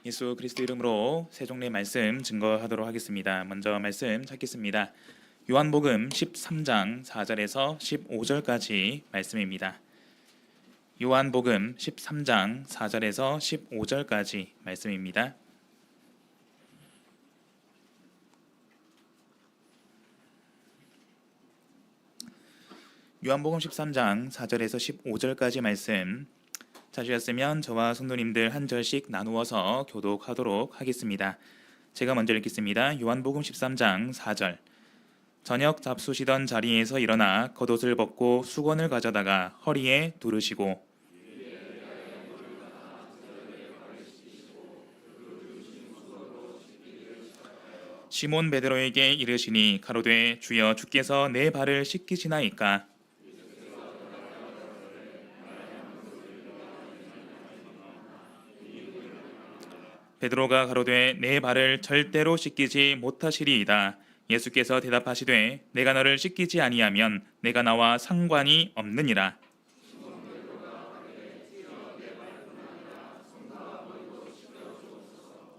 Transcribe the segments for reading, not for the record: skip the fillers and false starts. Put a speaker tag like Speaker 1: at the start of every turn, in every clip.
Speaker 1: 예수 그리스도 이름으로 세종례 말씀 증거하도록 하겠습니다. 먼저 말씀 찾겠습니다. 요한복음 13장 4절에서 15절까지 말씀입니다. 요한복음 13장 4절에서 15절까지 말씀입니다. 요한복음 13장 4절에서 15절까지 말씀 찾으셨으면 저와 성도님들 한 절씩 나누어서 교독하도록 하겠습니다. 제가 먼저 읽겠습니다. 요한복음 13장 4절. 저녁 잡수시던 자리에서 일어나 겉옷을 벗고 수건을 가져다가 허리에 두르시고 시몬 베드로에게 이르시니 가로되 주여 주께서 내 발을 씻기시나이까. 베드로가 가로되 내 발을 절대로 씻기지 못하시리이다. 예수께서 대답하시되 내가 너를 씻기지 아니하면 내가 나와 상관이 없느니라.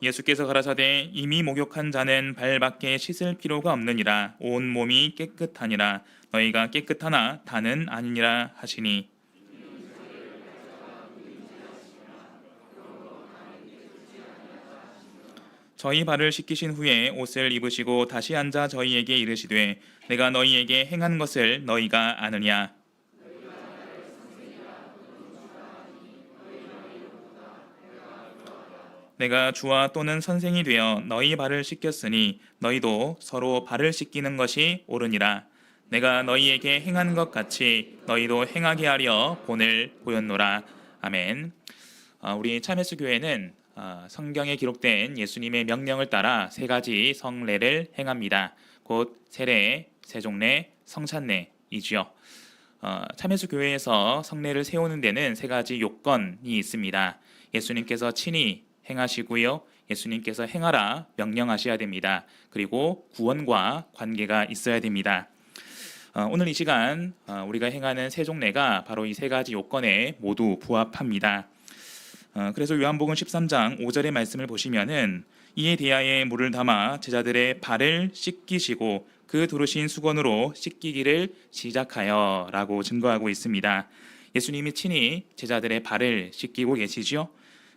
Speaker 1: 예수께서 가라사대 이미 목욕한 자는 발밖에 씻을 필요가 없느니라. 온 몸이 깨끗하니라. 너희가 깨끗하나 다는 아니니라 하시니 저희 발을 씻기신 후에 옷을 입으시고 다시 앉아 저희에게 이르시되 내가 너희에게 행한 것을 너희가 아느냐. 내가 주와 또는 선생이 되어 너희 발을 씻겼으니 너희도 서로 발을 씻기는 것이 옳으니라. 내가 너희에게 행한 것 같이 너희도 행하게 하려 본을 보였노라. 아멘. 우리 참예수 교회는 성경에 기록된 예수님의 명령을 따라 세 가지 성례를 행합니다. 곧 세례, 세종례, 성찬례이지요. 참예수 교회에서 성례를 세우는 데는 세 가지 요건이 있습니다. 예수님께서 친히 행하시고요. 예수님께서 행하라 명령하셔야 됩니다. 그리고 구원과 관계가 있어야 됩니다. 오늘 이 시간 우리가 행하는 세종례가 바로 이 세 가지 요건에 모두 부합합니다. 그래서 요한복음 13장 5절의 말씀을 보시면은 이에 대하여 물을 담아 제자들의 발을 씻기시고 그 두르신 수건으로 씻기기를 시작하여 라고 증거하고 있습니다. 예수님이 친히 제자들의 발을 씻기고 계시죠.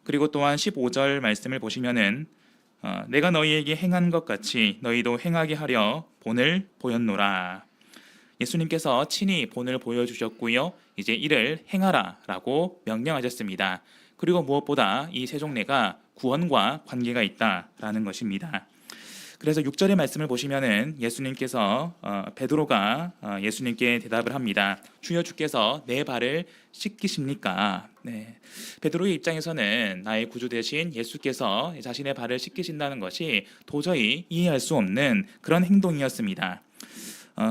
Speaker 1: 그리고 또한 15절 말씀을 보시면은 내가 너희에게 행한 것 같이 너희도 행하게 하려 본을 보였노라. 예수님께서 친히 본을 보여주셨고요. 이제 이를 행하라 라고 명령하셨습니다. 그리고 무엇보다 이 세종례가 구원과 관계가 있다라는 것입니다. 그래서 6절의 말씀을 보시면은 예수님께서 베드로가 예수님께 대답을 합니다. 주여 주께서 내 발을 씻기십니까? 네. 베드로의 입장에서는 나의 구주 되신 예수께서 자신의 발을 씻기신다는 것이 도저히 이해할 수 없는 그런 행동이었습니다.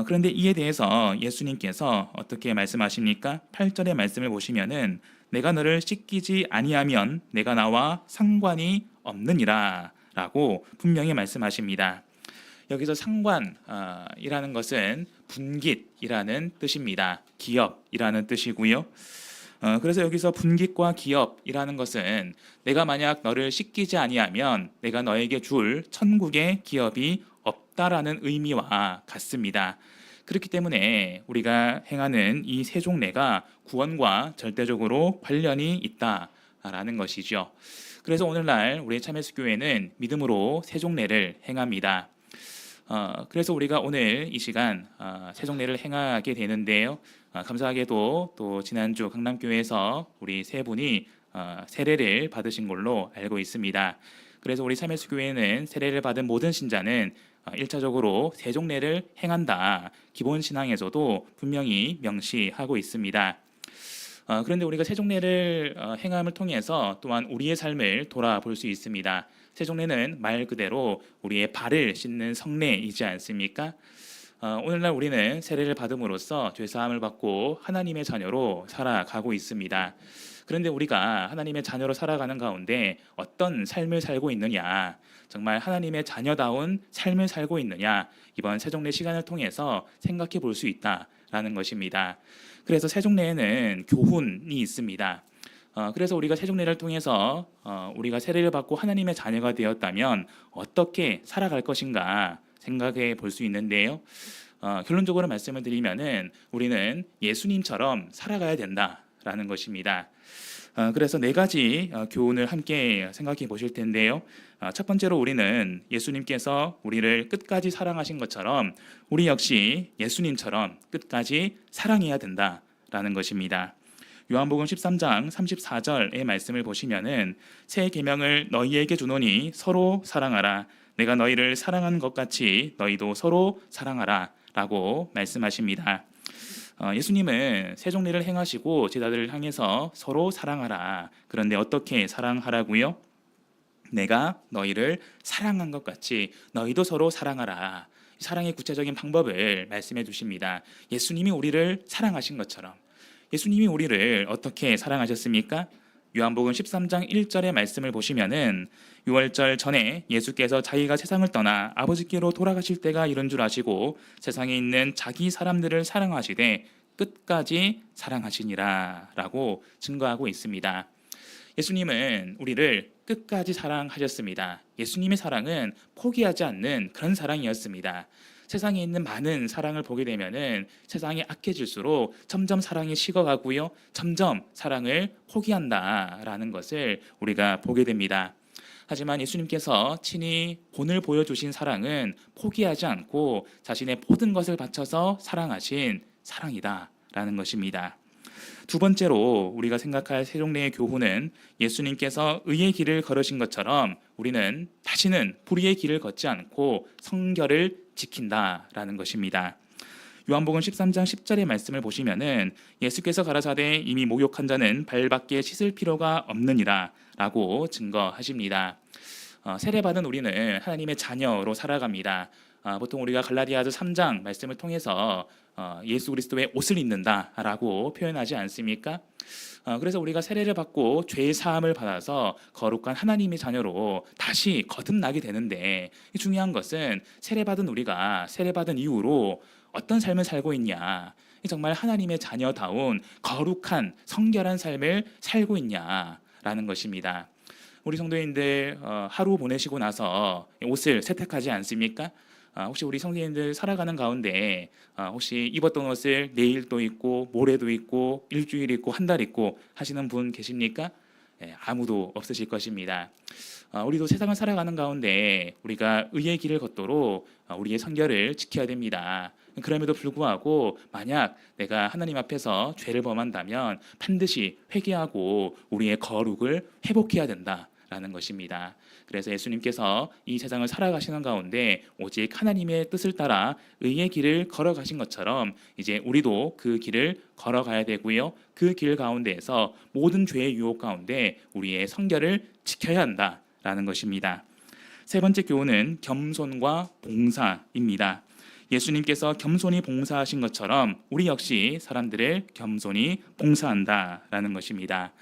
Speaker 1: 그런데 이에 대해서 예수님께서 어떻게 말씀하십니까? 8절의 말씀을 보시면은 내가 너를 씻기지 아니하면 내가 나와 상관이 없느니라 라고 분명히 말씀하십니다. 여기서 상관이라는 것은 분깃이라는 뜻입니다. 기업이라는 뜻이고요. 그래서 여기서 분깃과 기업이라는 것은 내가 만약 너를 씻기지 아니하면 내가 너에게 줄 천국의 기업이 없다라는 의미와 같습니다. 그렇기 때문에 우리가 행하는 이 세종례가 구원과 절대적으로 관련이 있다라는 것이죠. 그래서 오늘날 우리 참예수 교회는 믿음으로 세종례를 행합니다. 그래서 우리가 오늘 이 시간 세종례를 행하게 되는데요. 감사하게도 또 지난주 강남교회에서 우리 세 분이 세례를 받으신 걸로 알고 있습니다. 그래서 우리 참예수 교회는 세례를 받은 모든 신자는 1차적으로 세종례를 행한다. 기본 신앙에서도 분명히 명시하고 있습니다. 그런데 우리가 세종례를 행함을 통해서 또한 우리의 삶을 돌아볼 수 있습니다. 세종례는 말 그대로 우리의 발을 씻는 성례이지 않습니까? 오늘날 우리는 세례를 받음으로써 죄사함을 받고 하나님의 자녀로 살아가고 있습니다. 그런데 우리가 하나님의 자녀로 살아가는 가운데 어떤 삶을 살고 있느냐, 정말 하나님의 자녀다운 삶을 살고 있느냐, 이번 세종례 시간을 통해서 생각해 볼 수 있다라는 것입니다. 그래서 세종례에는 교훈이 있습니다. 그래서 우리가 세종례를 통해서 우리가 세례를 받고 하나님의 자녀가 되었다면 어떻게 살아갈 것인가 생각해 볼 수 있는데요. 결론적으로 말씀을 드리면은 우리는 예수님처럼 살아가야 된다라는 것입니다. 그래서 네 가지 교훈을 함께 생각해 보실 텐데요. 첫 번째로 우리는 예수님께서 우리를 끝까지 사랑하신 것처럼 우리 역시 예수님처럼 끝까지 사랑해야 된다라는 것입니다. 요한복음 13장 34절의 말씀을 보시면은 새 계명을 너희에게 주노니 서로 사랑하라. 내가 너희를 사랑한 것 같이 너희도 서로 사랑하라라고 말씀하십니다. 예수님은 세종례를 행하시고 제자들을 향해서 서로 사랑하라. 그런데 어떻게 사랑하라고요? 내가 너희를 사랑한 것 같이 너희도 서로 사랑하라. 사랑의 구체적인 방법을 말씀해 주십니다. 예수님이 우리를 사랑하신 것처럼. 예수님이 우리를 어떻게 사랑하셨습니까? 요한복음 13장 1절의 말씀을 보시면은 유월절 전에 예수께서 자기가 세상을 떠나 아버지께로 돌아가실 때가 이른 줄 아시고 세상에 있는 자기 사람들을 사랑하시되 끝까지 사랑하시니라 라고 증거하고 있습니다. 예수님은 우리를 끝까지 사랑하셨습니다. 예수님의 사랑은 포기하지 않는 그런 사랑이었습니다. 세상에 있는 많은 사랑을 보게 되면은 세상이 악해질수록 점점 사랑이 식어가고요. 점점 사랑을 포기한다라는 것을 우리가 보게 됩니다. 하지만 예수님께서 친히 본을 보여주신 사랑은 포기하지 않고 자신의 모든 것을 바쳐서 사랑하신 사랑이다라는 것입니다. 두 번째로 우리가 생각할 세종례의 교훈은 예수님께서 의의 길을 걸으신 것처럼 우리는 다시는 불의의 길을 걷지 않고 성결을 지킨다라는 것입니다. 요한복음 13장 10절의 말씀을 보시면은 예수께서 가라사대 이미 목욕한 자는 발밖에 씻을 필요가 없느니라 라고 증거하십니다. 세례받은 우리는 하나님의 자녀로 살아갑니다. 보통 우리가 갈라디아서 3장 말씀을 통해서 예수 그리스도의 옷을 입는다라고 표현하지 않습니까? 그래서 우리가 세례를 받고 죄의 사함을 받아서 거룩한 하나님의 자녀로 다시 거듭나게 되는데 중요한 것은 세례받은 우리가 세례받은 이후로 어떤 삶을 살고 있냐, 정말 하나님의 자녀다운 거룩한 성결한 삶을 살고 있냐라는 것입니다. 우리 성도님들 하루 보내시고 나서 옷을 세탁하지 않습니까? 혹시 우리 성도님들 살아가는 가운데 혹시 입었던 옷을 내일 또 입고 모레도 입고 일주일 입고 한 달 입고 하시는 분 계십니까? 아무도 없으실 것입니다. 우리도 세상을 살아가는 가운데 우리가 의의 길을 걷도록 우리의 성결을 지켜야 됩니다. 그럼에도 불구하고 만약 내가 하나님 앞에서 죄를 범한다면 반드시 회개하고 우리의 거룩을 회복해야 된다라는 것입니다. 그래서 예수님께서 이 세상을 살아가시는 가운데 오직 하나님의 뜻을 따라 의의 길을 걸어가신 것처럼 이제 우리도 그 길을 걸어가야 되고요. 그 길 가운데에서 모든 죄의 유혹 가운데 우리의 성결을 지켜야 한다라는 것입니다. 세 번째 교훈은 겸손과 봉사입니다. 예수님께서 겸손히 봉사하신 것처럼 우리 역시 사람들을 겸손히 봉사한다라는 것입니다.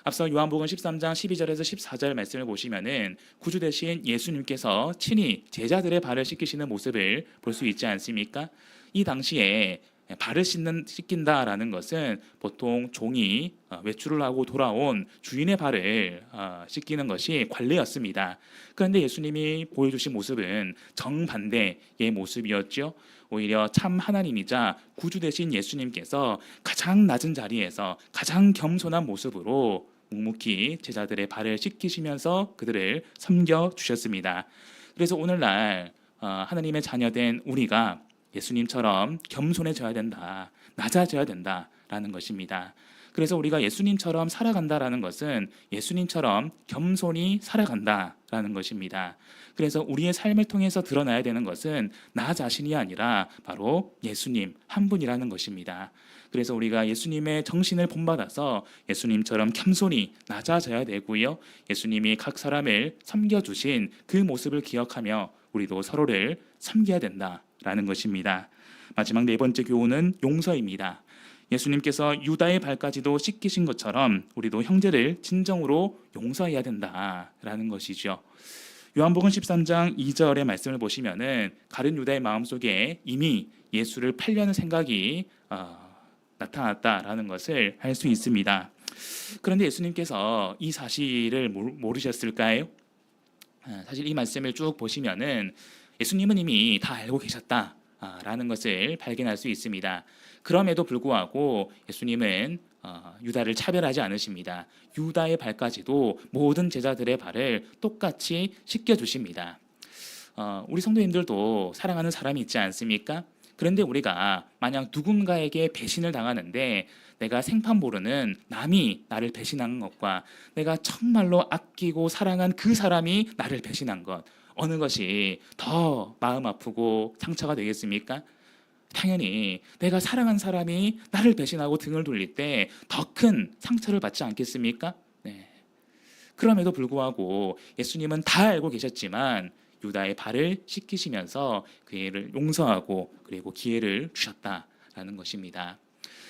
Speaker 1: 앞서 요한복음 13장 12절에서 14절 말씀을 보시면은 구주 되신 예수님께서 친히 제자들의 발을 씻기시는 모습을 볼 수 있지 않습니까? 이 당시에 발을 씻긴다라는 것은 보통 종이 외출을 하고 돌아온 주인의 발을 씻기는 것이 관례였습니다. 그런데 예수님이 보여주신 모습은 정반대의 모습이었죠. 오히려 참 하나님이자 구주 되신 예수님께서 가장 낮은 자리에서 가장 겸손한 모습으로 묵묵히 제자들의 발을 씻기시면서 그들을 섬겨주셨습니다. 그래서 오늘날 하나님의 자녀된 우리가 예수님처럼 겸손해져야 된다, 낮아져야 된다라는 것입니다. 그래서 우리가 예수님처럼 살아간다라는 것은 예수님처럼 겸손히 살아간다라는 것입니다. 그래서 우리의 삶을 통해서 드러나야 되는 것은 나 자신이 아니라 바로 예수님 한 분이라는 것입니다. 그래서 우리가 예수님의 정신을 본받아서 예수님처럼 겸손히 낮아져야 되고요. 예수님이 각 사람을 섬겨주신 그 모습을 기억하며 우리도 서로를 섬겨야 된다라는 것입니다. 마지막 네 번째 교훈은 용서입니다. 예수님께서 유다의 발까지도 씻기신 것처럼 우리도 형제를 진정으로 용서해야 된다라는 것이죠. 요한복음 13장 2절의 말씀을 보시면은 가룟 유다의 마음속에 이미 예수를 팔려는 생각이 나타났다라는 것을 할 수 있습니다. 그런데 예수님께서 이 사실을 모르셨을까요? 사실 이 말씀을 쭉 보시면은 예수님은 이미 다 알고 계셨다라는 것을 발견할 수 있습니다. 그럼에도 불구하고 예수님은 유다를 차별하지 않으십니다. 유다의 발까지도 모든 제자들의 발을 똑같이 씻겨주십니다. 우리 성도님들도 사랑하는 사람이 있지 않습니까? 그런데 우리가 만약 누군가에게 배신을 당하는데 내가 생판 모르는 남이 나를 배신한 것과 내가 정말로 아끼고 사랑한 그 사람이 나를 배신한 것, 어느 것이 더 마음 아프고 상처가 되겠습니까? 당연히 내가 사랑한 사람이 나를 배신하고 등을 돌릴 때 더 큰 상처를 받지 않겠습니까? 네. 그럼에도 불구하고 예수님은 다 알고 계셨지만 유다의 발을 씻기시면서 그를 용서하고 그리고 기회를 주셨다라는 것입니다.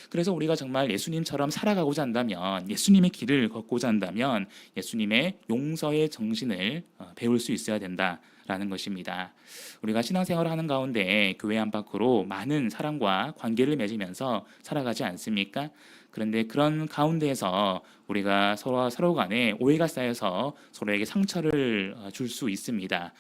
Speaker 1: 그래서 우리가 정말 예수님처럼 살아가고자 한다면, 예수님의 길을 걷고자 한다면 예수님의 용서의 정신을 배울 수 있어야 된다라는 것입니다. 우리가 신앙생활을 하는 가운데 교회 안팎으로 많은 사람과 관계를 맺으면서 살아가지 않습니까? 그런데 그런 가운데에서 우리가 서로 간에 오해가 쌓여서 서로에게 상처를 줄 수 있습니다.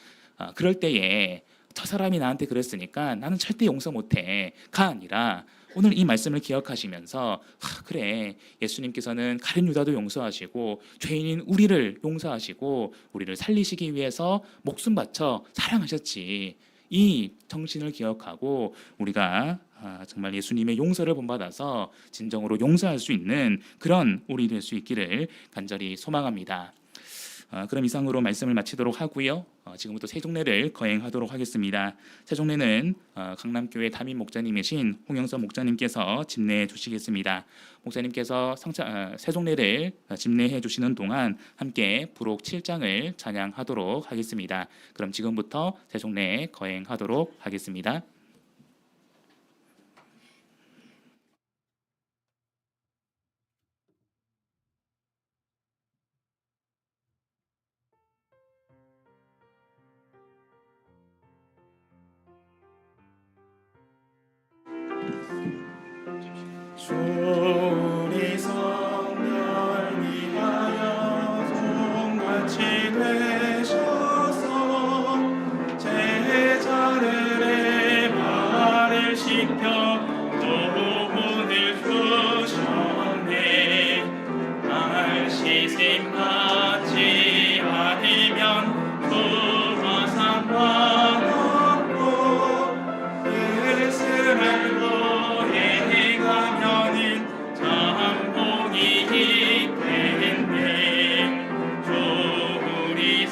Speaker 1: 그럴 때에 저 사람이 나한테 그랬으니까 나는 절대 용서 못해가 아니라 오늘 이 말씀을 기억하시면서 그래, 예수님께서는 가룟 유다도 용서하시고 죄인인 우리를 용서하시고 우리를 살리시기 위해서 목숨 바쳐 사랑하셨지. 이 정신을 기억하고 우리가 정말 예수님의 용서를 본받아서 진정으로 용서할 수 있는 그런 우리 될 수 있기를 간절히 소망합니다. 그럼 이상으로 말씀을 마치도록 하고요. 지금부터 세종례를 거행하도록 하겠습니다. 세종례는 강남교회 담임 목자님이신 홍영선 목자님께서 집례해 주시겠습니다. 목사님께서 세종례를 집례해 주시는 동안 함께 부록 7장을 찬양하도록 하겠습니다. 그럼 지금부터 세종례 거행하도록 하겠습니다. 주 우리 성결 위하여 종같이 되셔서 제자들의 발을 씻겨 도문을 주셨네. 날 씻임 받지 않으면 부와 상관없고 뜻을 알고 참 복이 있겠네. 주 우리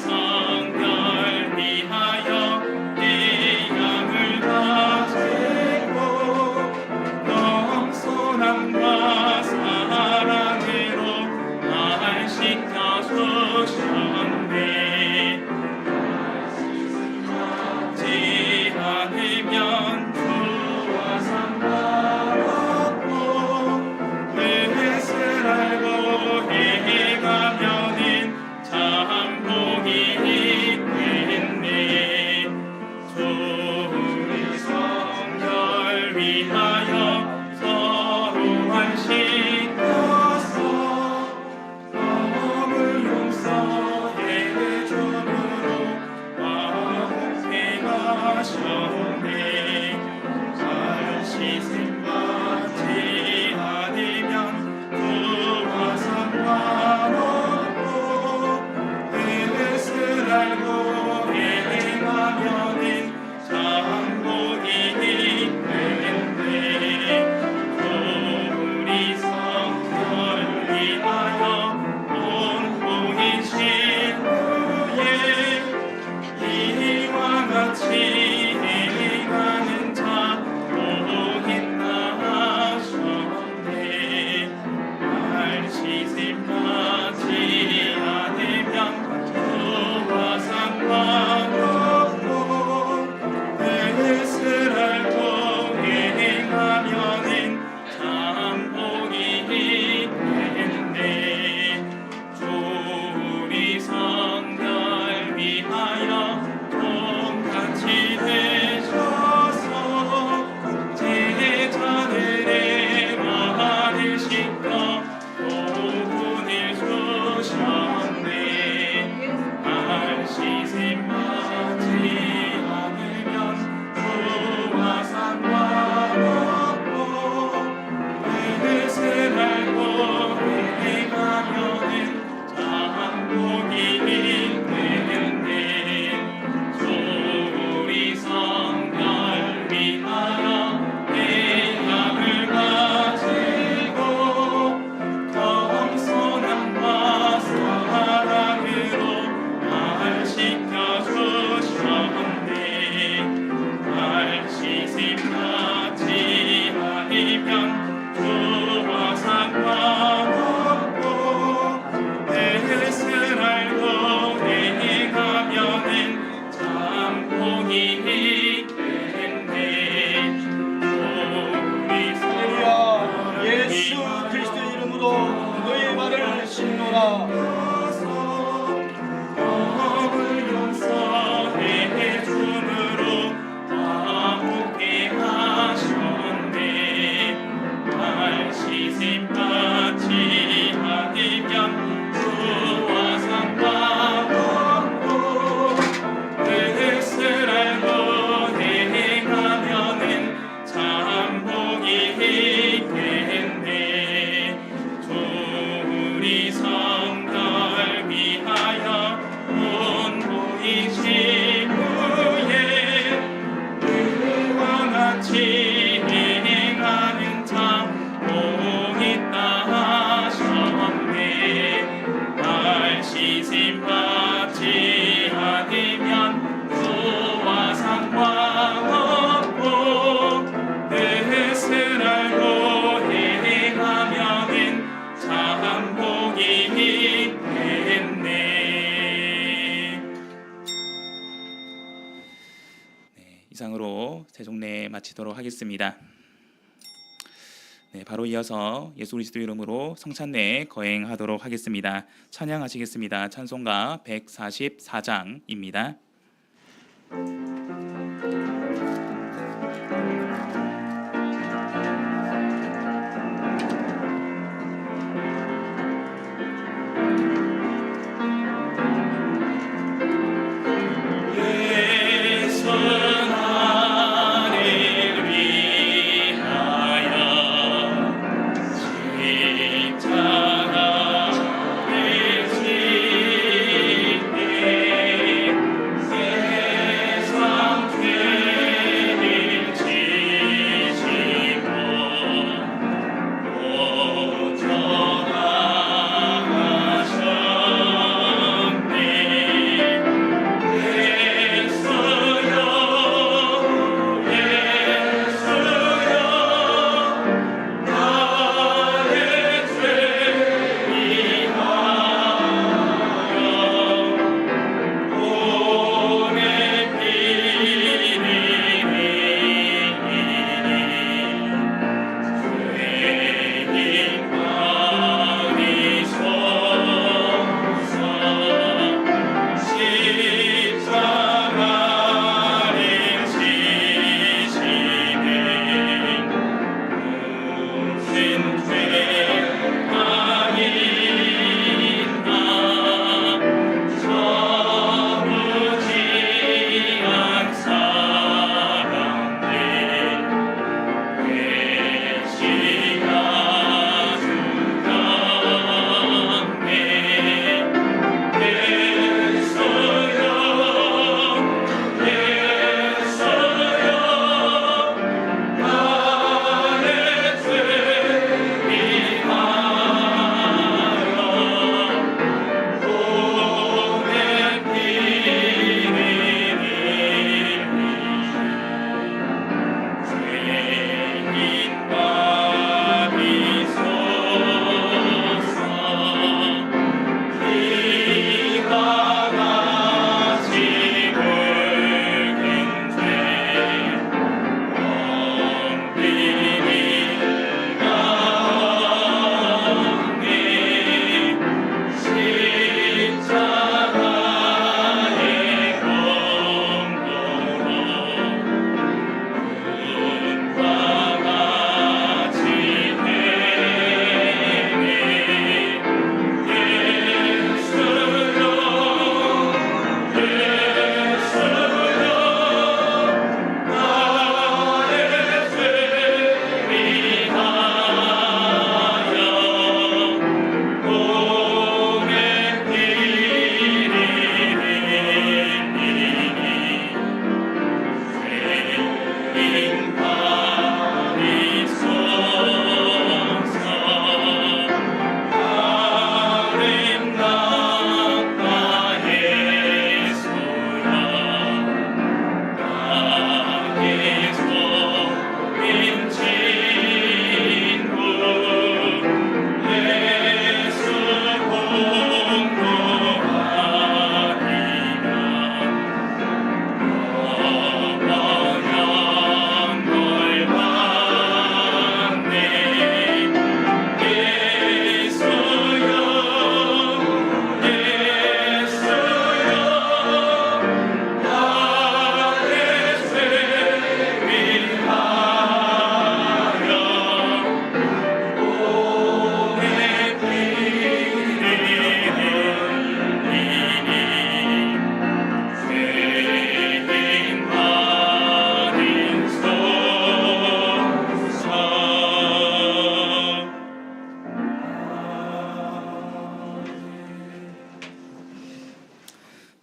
Speaker 1: 이상으로 세종례 마치도록 하겠습니다. 네, 바로 이어서 예수 그리스도 이름으로 성찬례 거행하도록 하겠습니다. 찬양하시겠습니다. 찬송가 144장입니다.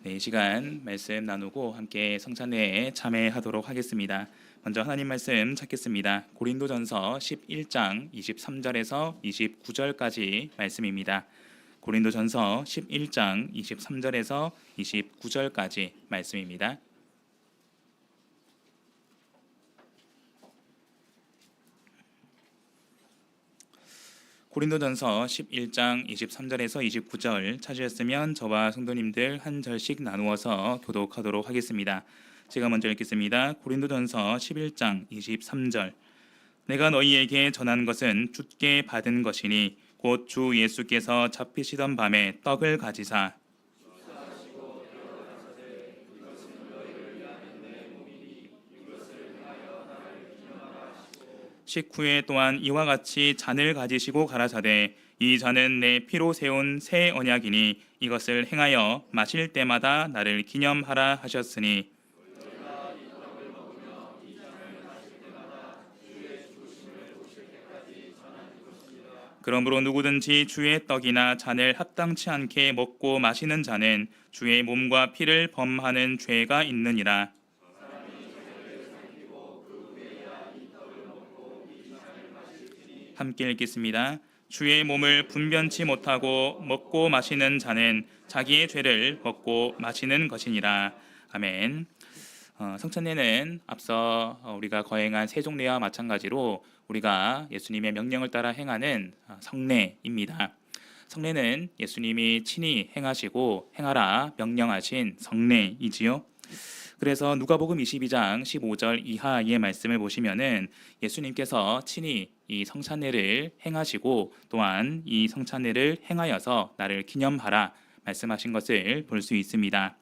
Speaker 1: 네, 이 시간 말씀 나누고 함께 성찬회에 참여하도록 하겠습니다. 먼저 하나님 말씀 찾겠습니다. 고린도전서 11장 23절에서 29절까지 말씀입니다. 고린도전서 11장 23절에서 29절까지 말씀입니다. 고린도전서 11장 23절에서 29절 찾으셨으면 저와 성도님들 한 절씩 나누어서 교독하도록 하겠습니다. 제가 먼저 읽겠습니다. 고린도전서 11장 23절. 내가 너희에게 전한 것은 주께 받은 것이니 곧 주 예수께서 잡히시던 밤에 떡을 가지사 식후에 또한 이와 같이 잔을 가지시고 가라사대 이 잔은 내 피로 세운 새 언약이니 이것을 행하여 마실 때마다 나를 기념하라 하셨으니 그러므로 누구든지 주의 떡이나 잔을 합당치 않게 먹고 마시는 자는 주의 몸과 피를 범하는 죄가 있느니라. 함께 읽겠습니다. 주의 몸을 분변치 못하고 먹고 마시는 자는 자기의 죄를 먹고 마시는 것이니라. 아멘. 성찬례는 앞서 우리가 거행한 세종례와 마찬가지로 우리가 예수님의 명령을 따라 행하는 성례입니다. 성례는 예수님이 친히 행하시고 행하라 명령하신 성례이지요. 그래서 누가복음 22장 15절 이하의 말씀을 보시면은 예수님께서 친히 이 성찬례를 행하시고 또한 이 성찬례를 행하여서 나를 기념하라 말씀하신 것을 볼 수 있습니다.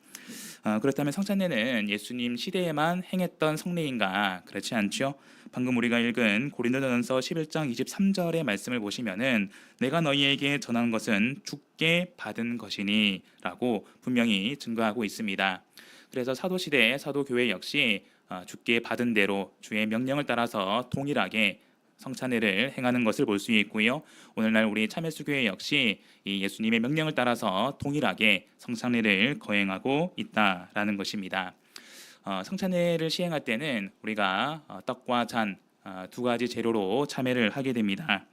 Speaker 1: 그렇다면 성찬례는 예수님 시대에만 행했던 성례인가? 그렇지 않죠? 방금 우리가 읽은 고린도전서 11장 23절의 말씀을 보시면은 내가 너희에게 전한 것은 주께 받은 것이니 라고 분명히 증거하고 있습니다. 그래서 사도시대 사도교회 역시 주께 받은 대로 주의 명령을 따라서 동일하게 성찬례를 행하는 것을 볼 수 있고요. 오늘날 우리 참예수교회 역시 이 예수님의 명령을 따라서 동일하게 성찬례를 거행하고 있다라는 것입니다. 성찬례를 시행할 때는 우리가 떡과 잔 두 가지 재료로 참여를 하게 됩니다.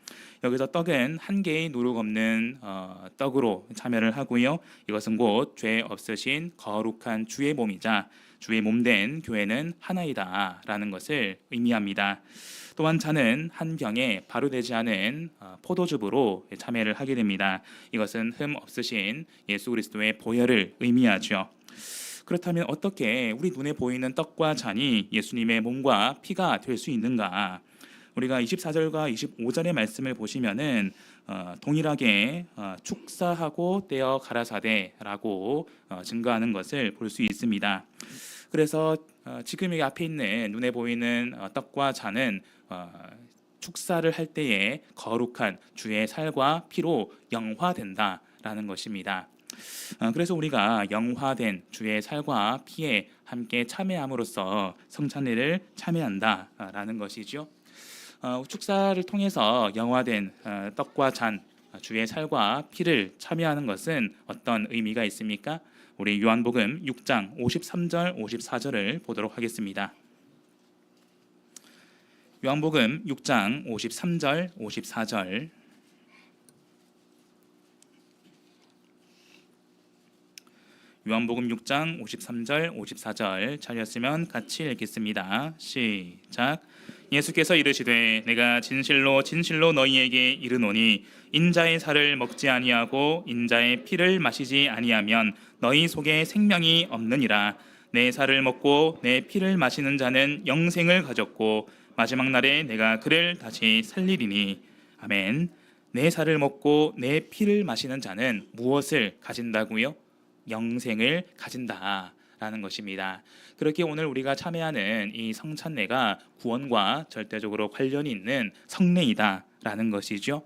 Speaker 1: 여기서 떡은 한 개의 누룩 없는 떡으로 참여를 하고요. 이것은 곧 죄 없으신 거룩한 주의 몸이자 주의 몸된 교회는 하나이다라는 것을 의미합니다. 또한 잔은 한 병에 발효되지 않은 포도즙으로 참여를 하게 됩니다. 이것은 흠 없으신 예수 그리스도의 보혈을 의미하죠. 그렇다면 어떻게 우리 눈에 보이는 떡과 잔이 예수님의 몸과 피가 될 수 있는가? 우리가 24절과 25절의 말씀을 보시면은 동일하게 축사하고 떼어 가라사대라고 증거하는 것을 볼 수 있습니다. 그래서 지금 여기 앞에 있는 눈에 보이는 떡과 잔은 축사를 할 때에 거룩한 주의 살과 피로 영화된다라는 것입니다. 그래서 우리가 영화된 주의 살과 피에 함께 참여함으로써 성찬례를 참여한다라는 것이죠. 축사를 통해서 영화된 떡과 잔, 주의 살과 피를 참여하는 것은 어떤 의미가 있습니까? 우리 요한복음 6장 53절 54절을 보도록 하겠습니다. 요한복음 6장 53절 54절 요한복음 6장 53절 54절 찾았으면 같이 읽겠습니다. 시작. 예수께서 이르시되 내가 진실로 진실로 너희에게 이르노니 인자의 살을 먹지 아니하고 인자의 피를 마시지 아니하면 너희 속에 생명이 없느니라. 내 살을 먹고 내 피를 마시는 자는 영생을 가졌고 마지막 날에 내가 그를 다시 살리리니. 아멘. 내 살을 먹고 내 피를 마시는 자는 무엇을 가진다고요? 영생을 가진다라는 것입니다. 그렇게 오늘 우리가 참여하는 이 성찬례가 구원과 절대적으로 관련이 있는 성례이다라는 것이죠.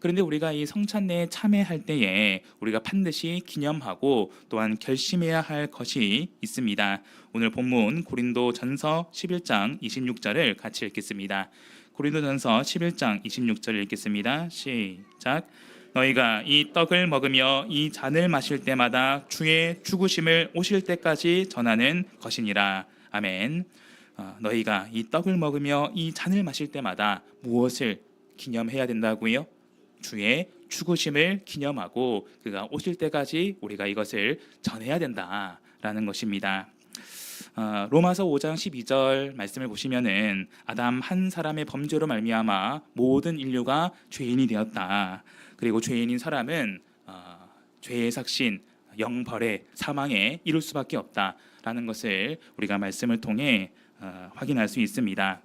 Speaker 1: 그런데 우리가 이 성찬례에 참여할 때에 우리가 반드시 기념하고 또한 결심해야 할 것이 있습니다. 오늘 본문 고린도전서 11장 26절을 같이 읽겠습니다. 고린도전서 11장 26절 읽겠습니다. 시작. 너희가 이 떡을 먹으며 이 잔을 마실 때마다 주의 죽으심을 오실 때까지 전하는 것이니라. 아멘. 너희가 이 떡을 먹으며 이 잔을 마실 때마다 무엇을 기념해야 된다고요? 주의 죽으심을 기념하고 그가 오실 때까지 우리가 이것을 전해야 된다라는 것입니다. 로마서 5장 12절 말씀을 보시면은 아담 한 사람의 범죄로 말미암아 모든 인류가 죄인이 되었다. 그리고 죄인인 사람은 죄의 삭신 영벌에 사망에 이를 수밖에 없다라는 것을 우리가 말씀을 통해 확인할 수 있습니다.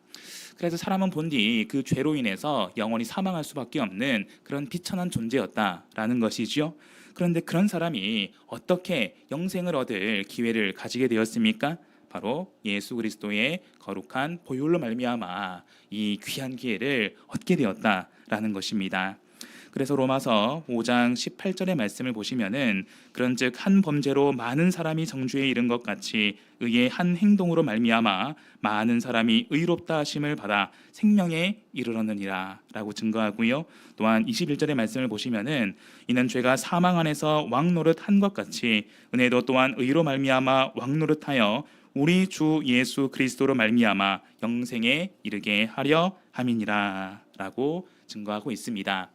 Speaker 1: 그래서 사람은 본디 그 죄로 인해서 영원히 사망할 수밖에 없는 그런 비천한 존재였다라는 것이지요. 그런데 그런 사람이 어떻게 영생을 얻을 기회를 가지게 되었습니까? 바로 예수 그리스도의 거룩한 보혈로 말미암아 이 귀한 기회를 얻게 되었다라는 것입니다. 그래서 로마서 5장 18절의 말씀을 보시면은 그런즉 한 범죄로 많은 사람이 정죄에 이른 것 같이 의의 한 행동으로 말미암아 많은 사람이 의롭다 하심을 받아 생명에 이르렀느니라라고 증거하고요. 또한 21절의 말씀을 보시면은 이는 죄가 사망 안에서 왕노릇 한 것 같이 은혜도 또한 의로 말미암아 왕노릇하여 우리 주 예수 그리스도로 말미암아 영생에 이르게 하려 함이니라라고 증거하고 있습니다.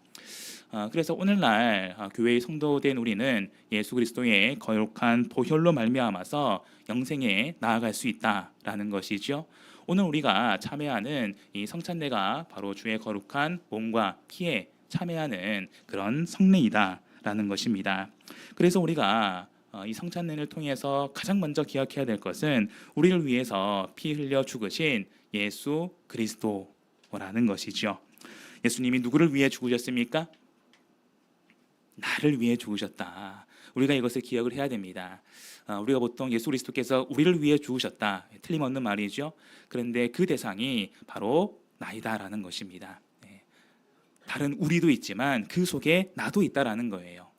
Speaker 1: 그래서 오늘날 교회의 성도된 우리는 예수 그리스도의 거룩한 보혈로 말미암아서 영생에 나아갈 수 있다라는 것이죠. 오늘 우리가 참여하는 이 성찬례가 바로 주의 거룩한 몸과 피에 참여하는 그런 성례이다라는 것입니다. 그래서 우리가 이 성찬례를 통해서 가장 먼저 기억해야 될 것은 우리를 위해서 피 흘려 죽으신 예수 그리스도라는 것이죠. 예수님이 누구를 위해 죽으셨습니까? 나를 위해 죽으셨다. 우리가 이것을 기억을 해야 됩니다. 우리가 보통 예수 그리스도께서 우리를 위해 죽으셨다, 틀림없는 말이죠. 그런데 그 대상이 바로 나이다라는 것입니다. 다른 우리도 있지만 그 속에 나도 있다라는 거예요.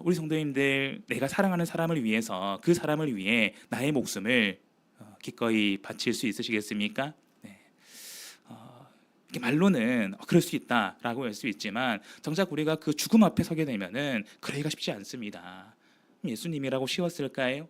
Speaker 1: 우리 성도님들, 내가 사랑하는 사람을 위해서 그 사람을 위해 나의 목숨을 기꺼이 바칠 수 있으시겠습니까? 말로는 그럴 수 있다라고 할 수 있지만 정작 우리가 그 죽음 앞에 서게 되면은 그러기가 쉽지 않습니다. 예수님이라고 쉬웠을까요?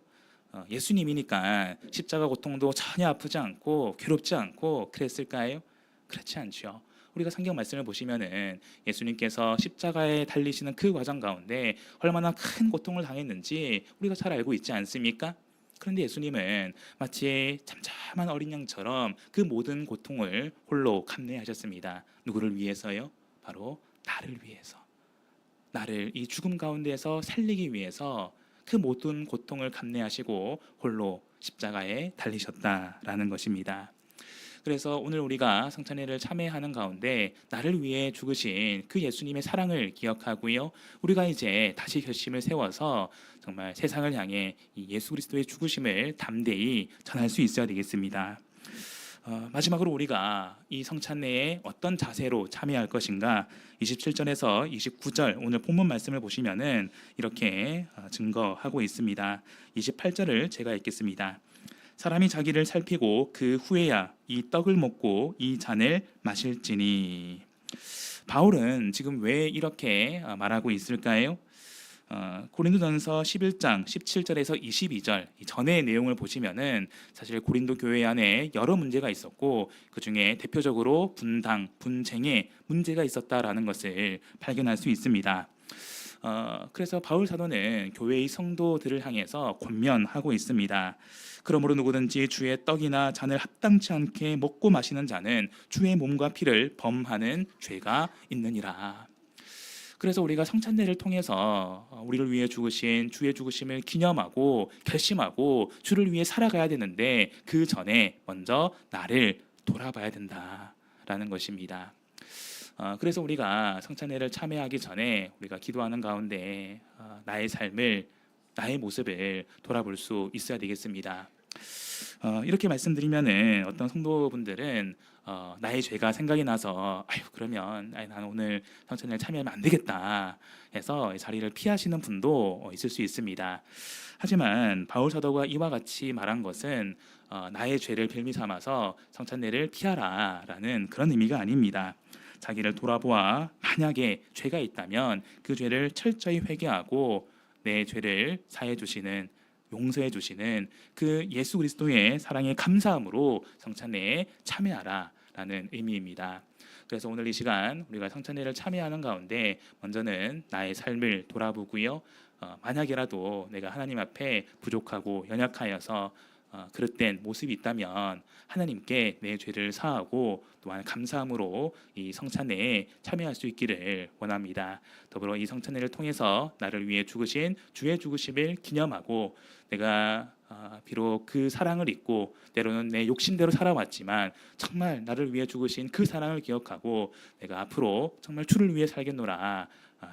Speaker 1: 예수님이니까 십자가 고통도 전혀 아프지 않고 괴롭지 않고 그랬을까요? 그렇지 않죠. 우리가 성경 말씀을 보시면은 예수님께서 십자가에 달리시는 그 과정 가운데 얼마나 큰 고통을 당했는지 우리가 잘 알고 있지 않습니까? 그런데 예수님은 마치 잠잠한 어린 양처럼 그 모든 고통을 홀로 감내하셨습니다. 누구를 위해서요? 바로 나를 위해서. 나를 이 죽음 가운데에서 살리기 위해서 그 모든 고통을 감내하시고 홀로 십자가에 달리셨다라는 것입니다. 그래서 오늘 우리가 성찬회를 참여하는 가운데 나를 위해 죽으신 그 예수님의 사랑을 기억하고요. 우리가 이제 다시 결심을 세워서 정말 세상을 향해 이 예수 그리스도의 죽으심을 담대히 전할 수 있어야 되겠습니다. 마지막으로 우리가 이 성찬례에 어떤 자세로 참여할 것인가, 27절에서 29절 오늘 본문 말씀을 보시면은 이렇게 증거하고 있습니다. 28절을 제가 읽겠습니다. 사람이 자기를 살피고 그 후에야 이 떡을 먹고 이 잔을 마실지니. 바울은 지금 왜 이렇게 말하고 있을까요? 고린도전서 11장 17절에서 22절 전의 내용을 보시면은 사실 고린도 교회 안에 여러 문제가 있었고 그 중에 대표적으로 분당, 분쟁에 문제가 있었다라는 것을 발견할 수 있습니다. 그래서 바울 사도는 교회의 성도들을 향해서 권면하고 있습니다. 그러므로 누구든지 주의 떡이나 잔을 합당치 않게 먹고 마시는 자는 주의 몸과 피를 범하는 죄가 있느니라. 그래서 우리가 성찬례를 통해서 우리를 위해 죽으신 주의 죽으심을 기념하고 결심하고 주를 위해 살아가야 되는데 그 전에 먼저 나를 돌아봐야 된다라는 것입니다. 그래서 우리가 성찬례를 참여하기 전에 우리가 기도하는 가운데 나의 삶을, 나의 모습을 돌아볼 수 있어야 되겠습니다. 이렇게 말씀드리면은 어떤 성도분들은 나의 죄가 생각이 나서 그러면 나는 오늘 성찬례를 참여하면 안 되겠다 해서 자리를 피하시는 분도 있을 수 있습니다. 하지만 바울 사도가 이와 같이 말한 것은 나의 죄를 빌미 삼아서 성찬례를 피하라라는 그런 의미가 아닙니다. 자기를 돌아보아 만약에 죄가 있다면 그 죄를 철저히 회개하고 내 죄를 사해 주시는, 용서해 주시는 그 예수 그리스도의 사랑에 감사함으로 성찬례에 참여하라라는 의미입니다. 그래서 오늘 이 시간 우리가 성찬례를 참여하는 가운데 먼저는 나의 삶을 돌아보고요. 만약이라도 내가 하나님 앞에 부족하고 연약하여서 그릇된 모습이 있다면 하나님께 내 죄를 사하고 또한 감사함으로 이 성찬회에 참여할 수 있기를 원합니다. 더불어 이 성찬회를 통해서 나를 위해 죽으신 주의 죽으심을 기념하고 내가 비록 그 사랑을 잊고 때로는 내 욕심대로 살아왔지만 정말 나를 위해 죽으신 그 사랑을 기억하고 내가 앞으로 정말 주를 위해 살겠노라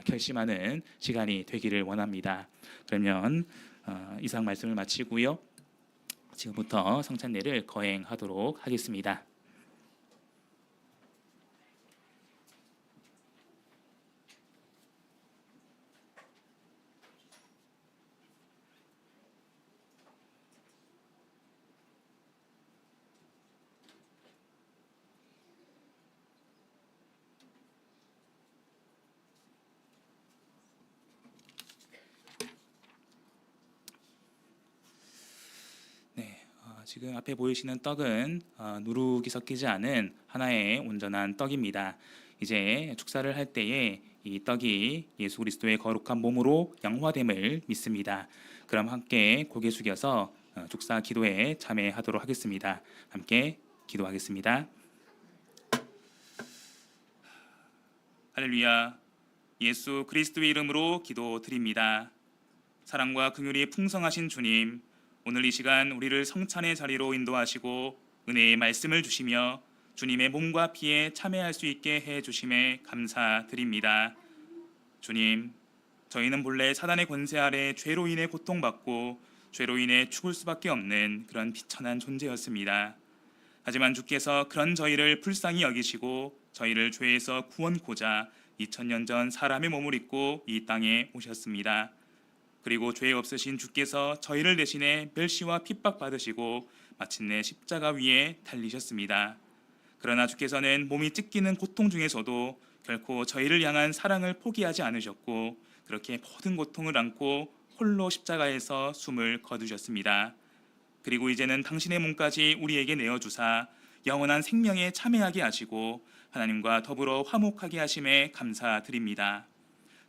Speaker 1: 결심하는 시간이 되기를 원합니다. 그러면 이상 말씀을 마치고요. 지금부터 성찬례를 거행하도록 하겠습니다. 지금 앞에 보이시는 떡은 누룩이 섞이지 않은 하나의 온전한 떡입니다. 이제 축사를 할 때에 이 떡이 예수 그리스도의 거룩한 몸으로 양화됨을 믿습니다. 그럼 함께 고개 숙여서 축사 기도에 참여하도록 하겠습니다. 함께 기도하겠습니다. 할렐루야. 예수 그리스도의 이름으로 기도드립니다. 사랑과 긍휼이 풍성하신 주님, 오늘 이 시간 우리를 성찬의 자리로 인도하시고 은혜의 말씀을 주시며 주님의 몸과 피에 참여할 수 있게 해주심에 감사드립니다. 주님, 저희는 본래 사단의 권세 아래 죄로 인해 고통받고 죄로 인해 죽을 수밖에 없는 그런 비천한 존재였습니다. 하지만 주께서 그런 저희를 불쌍히 여기시고 저희를 죄에서 구원코자 2000년 전 사람의 몸을 입고 이 땅에 오셨습니다. 그리고 죄 없으신 주께서 저희를 대신해 멸시와 핍박받으시고 마침내 십자가 위에 달리셨습니다. 그러나 주께서는 몸이 찢기는 고통 중에서도 결코 저희를 향한 사랑을 포기하지 않으셨고 그렇게 모든 고통을 안고 홀로 십자가에서 숨을 거두셨습니다. 그리고 이제는 당신의 몸까지 우리에게 내어주사 영원한 생명에 참여하게 하시고 하나님과 더불어 화목하게 하심에 감사드립니다.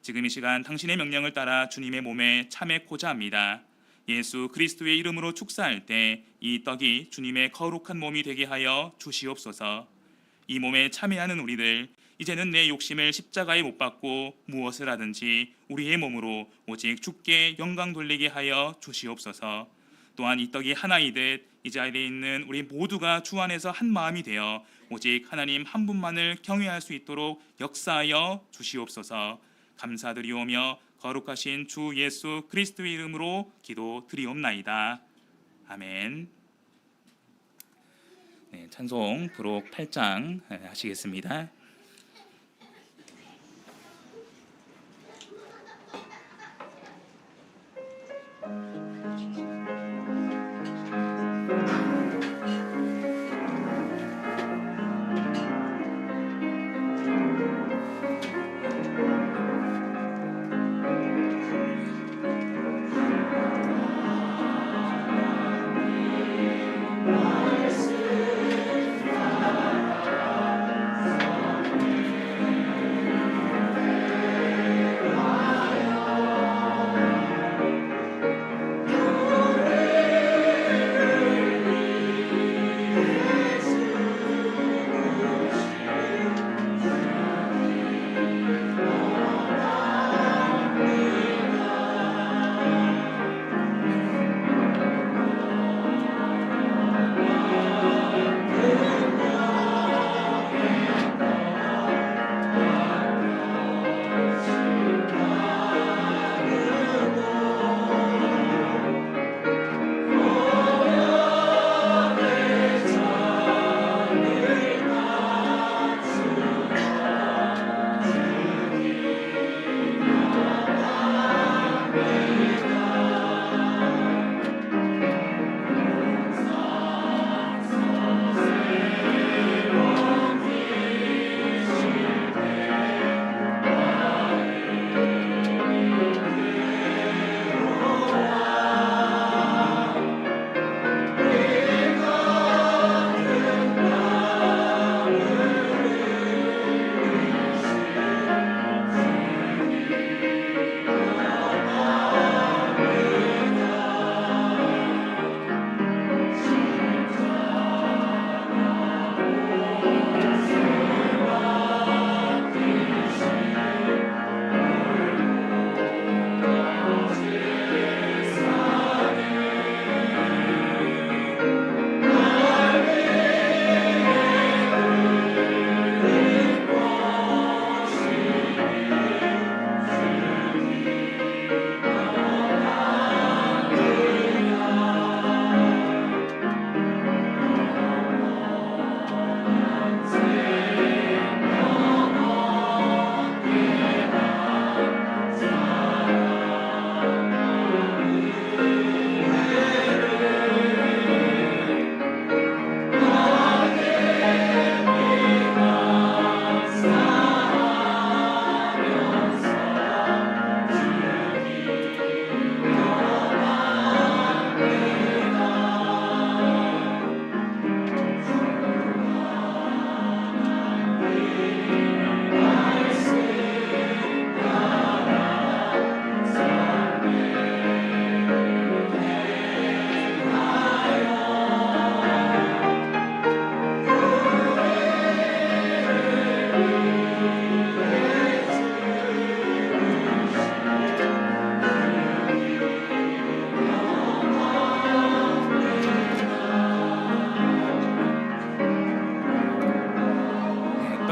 Speaker 1: 지금 이 시간 당신의 명령을 따라 주님의 몸에 참여코자 합니다. 예수 그리스도의 이름으로 축사할 때 이 떡이 주님의 거룩한 몸이 되게 하여 주시옵소서. 이 몸에 참여하는 우리들, 이제는 내 욕심을 십자가에 못 박고 무엇을 하든지 우리의 몸으로 오직 주께 영광 돌리게 하여 주시옵소서. 또한 이 떡이 하나이듯 이 자리에 있는 우리 모두가 주 안에서 한 마음이 되어 오직 하나님 한 분만을 경외할 수 있도록 역사하여 주시옵소서. 감사드리오며 거룩하신 주 예수 그리스도의 이름으로 기도드리옵나이다. 아멘. 찬송 부록 8장 하시겠습니다.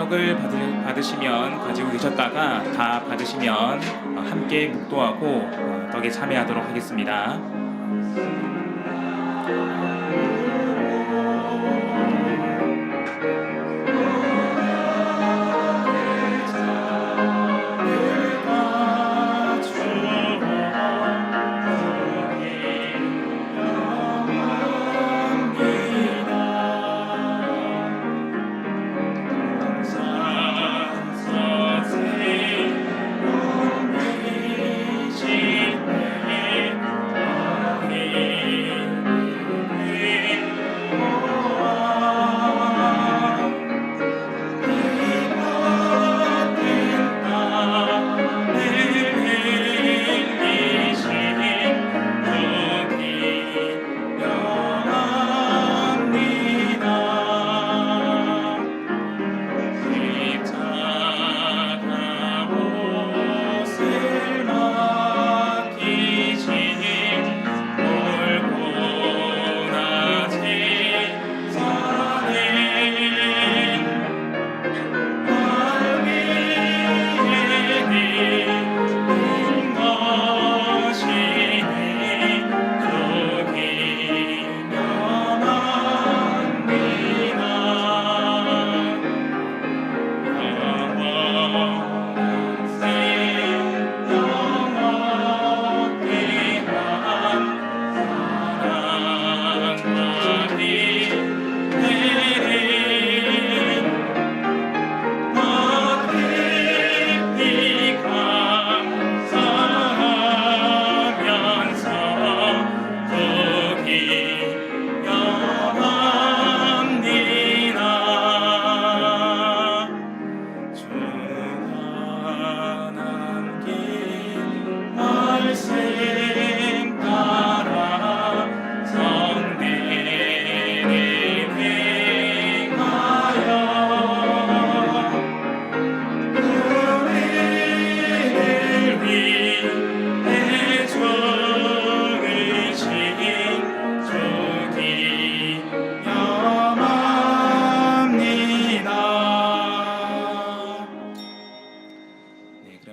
Speaker 1: 떡을 받으시면 가지고 계셨다가 다 받으시면 함께 묵도하고 떡에 참여하도록 하겠습니다.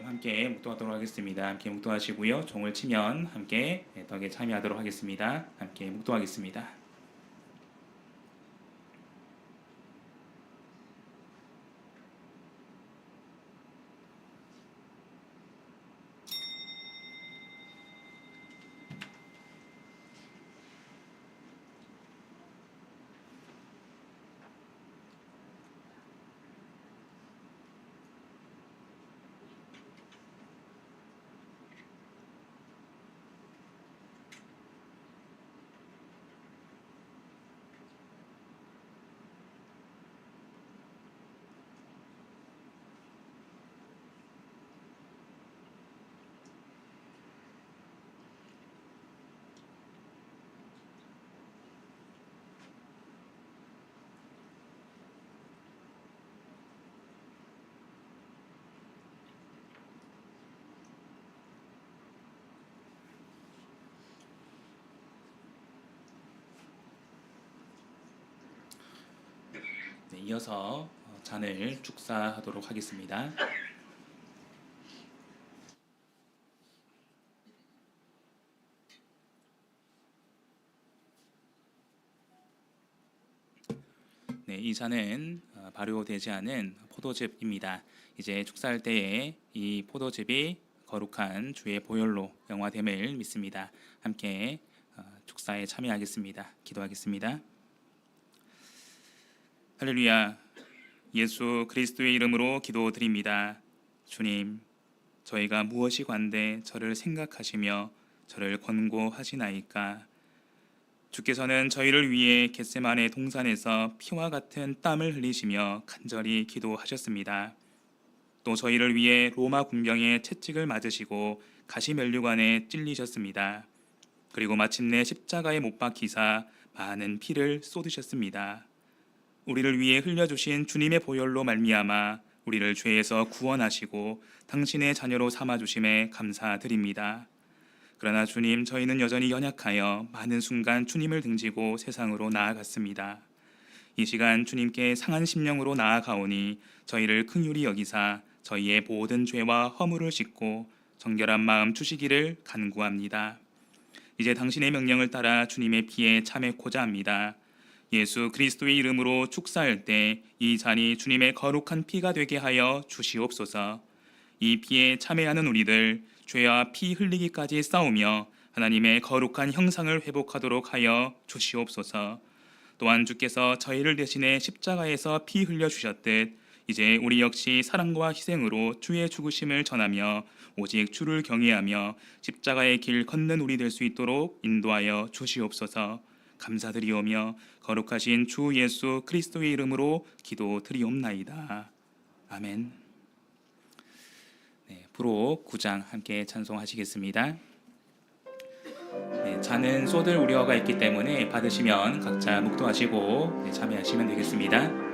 Speaker 1: 함께 묵도하도록 하겠습니다. 함께 묵도하시고요. 종을 치면 함께 떡에 참여하도록 하겠습니다. 함께 묵도하겠습니다. 네, 이어서 잔을 축사하도록 하겠습니다. 네, 이 잔은 발효되지 않은 포도즙입니다. 이제 축사할 때에 이 포도즙이 거룩한 주의 보혈로 영화됨을 믿습니다. 함께 축사에 참여하겠습니다. 기도하겠습니다. 할렐루야. 예수 그리스도의 이름으로 기도드립니다. 주님, 저희가 무엇이 관대 저를 생각하시며 저를 권고하시나이까. 주께서는 저희를 위해 겟세마네 동산에서 피와 같은 땀을 흘리시며 간절히 기도하셨습니다. 또 저희를 위해 로마 군병의 채찍을 맞으시고 가시면류관에 찔리셨습니다. 그리고 마침내 십자가에 못 박히사 많은 피를 쏟으셨습니다. 우리를 위해 흘려주신 주님의 보혈로 말미암아 우리를 죄에서 구원하시고 당신의 자녀로 삼아주심에 감사드립니다. 그러나 주님, 저희는 여전히 연약하여 많은 순간 주님을 등지고 세상으로 나아갔습니다. 이 시간 주님께 상한 심령으로 나아가오니 저희를 긍휼히 여기사 저희의 모든 죄와 허물을 씻고 정결한 마음 주시기를 간구합니다. 이제 당신의 명령을 따라 주님의 피에 참회코자 합니다. 예수 그리스도의 이름으로 축사할 때 이 잔이 주님의 거룩한 피가 되게 하여 주시옵소서. 이 피에 참회하는 우리들 죄와 피 흘리기까지 싸우며 하나님의 거룩한 형상을 회복하도록 하여 주시옵소서. 또한 주께서 저희를 대신해 십자가에서 피 흘려 주셨듯 이제 우리 역시 사랑과 희생으로 주의 죽으심을 전하며 오직 주를 경외하며 십자가의 길 걷는 우리 될 수 있도록 인도하여 주시옵소서. 감사드리오며 거룩하신 주 예수 그리스도의 이름으로 기도드리옵나이다. 아멘. 부록 9장 함께 찬송하시겠습니다. 잔은 쏟을 우려가 있기 때문에 받으시면 각자 묵도하시고 참여하시면 되겠습니다.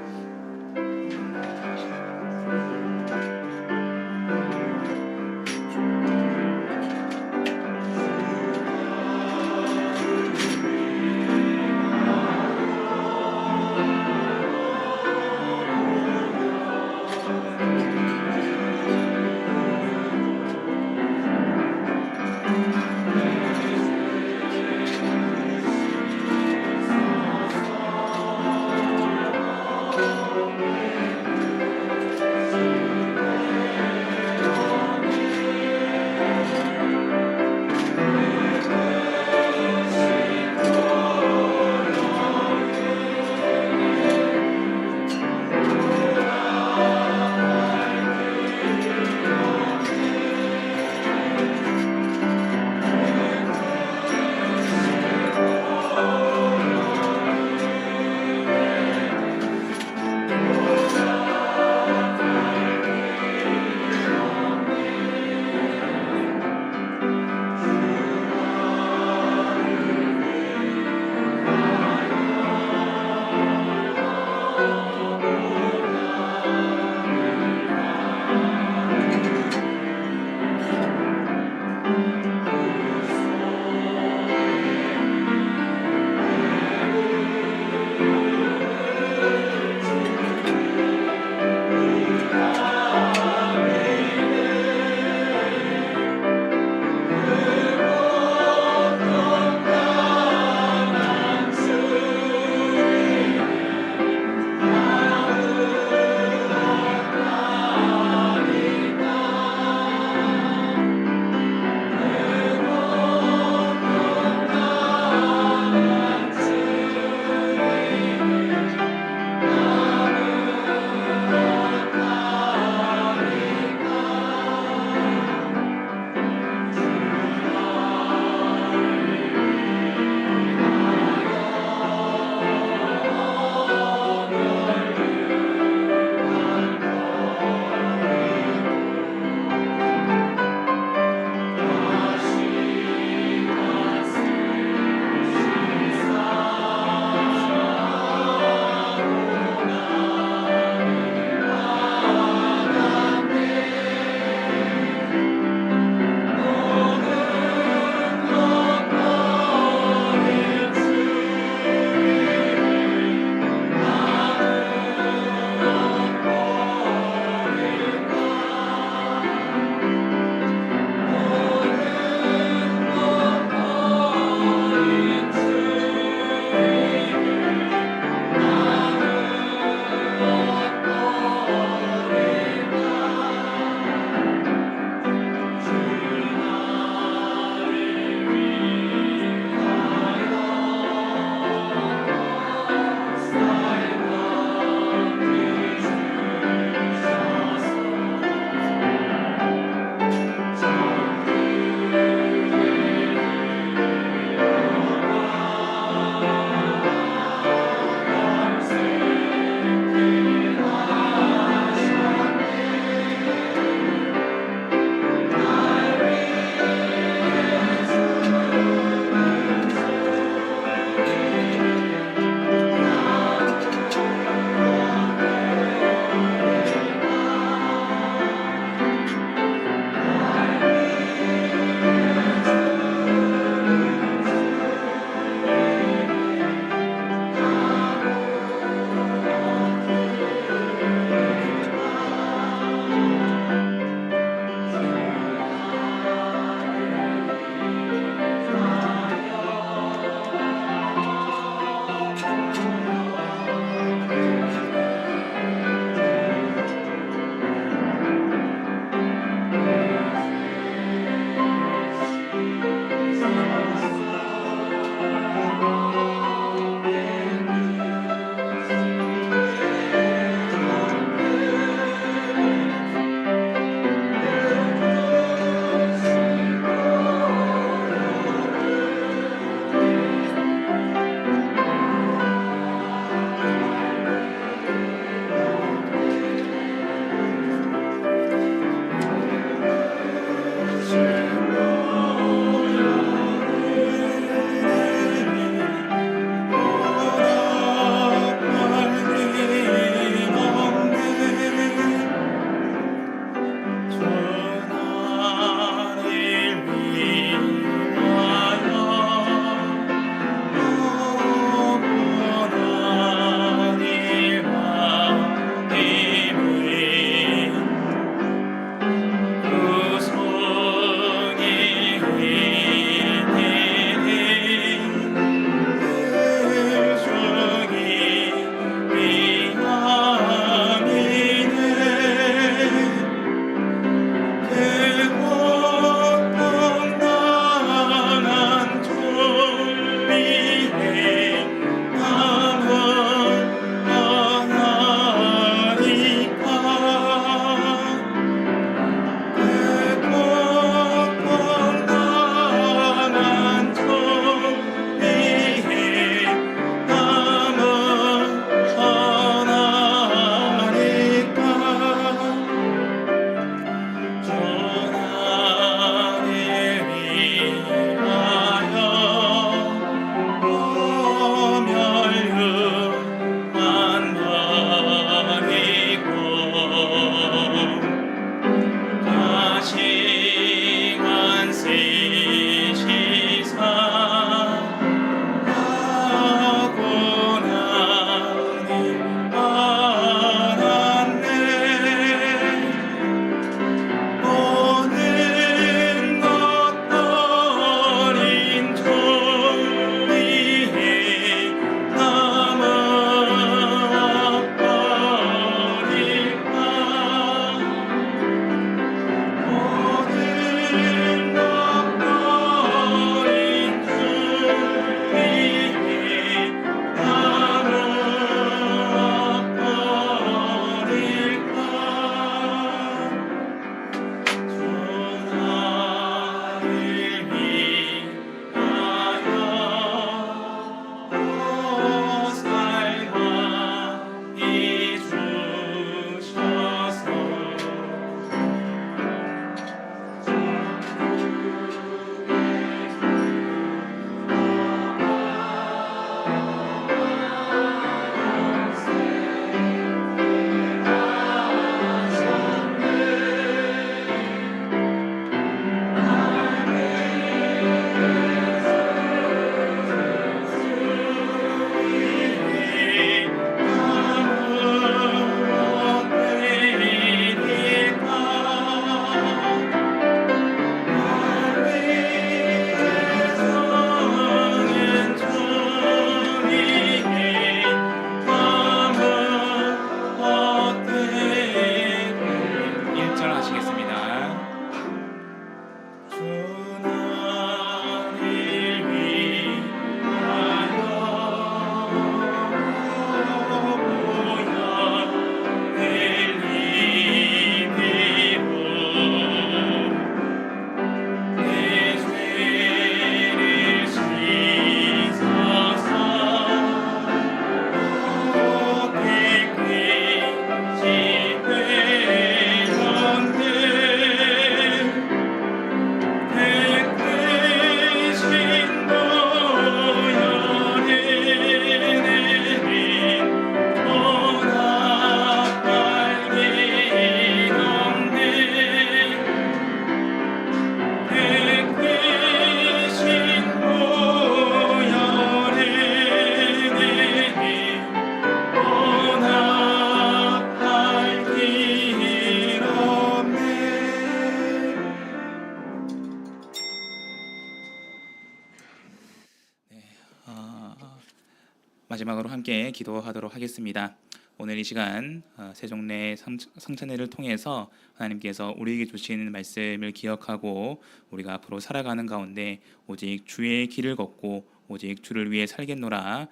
Speaker 1: 마지막으로 함께 기도하도록 하겠습니다. 오늘 이 시간 세종례 성찬회를 통해서 하나님께서 우리에게 주신 말씀을 기억하고 우리가 앞으로 살아가는 가운데 오직 주의 길을 걷고 오직 주를 위해 살겠노라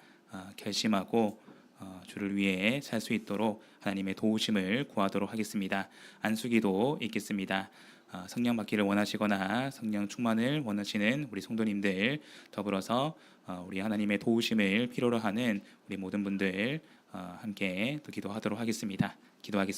Speaker 1: 결심하고 주를 위해 살 수 있도록 하나님의 도우심을 구하도록 하겠습니다. 안수기도 있겠습니다. 성령 받기를 원하시거나 성령 충만을 원하시는 우리 성도님들, 더불어서 우리 하나님의 도우심을 필요로 하는 우리 모든 분들 함께 또 기도하도록 하겠습니다. 기도하겠습니다.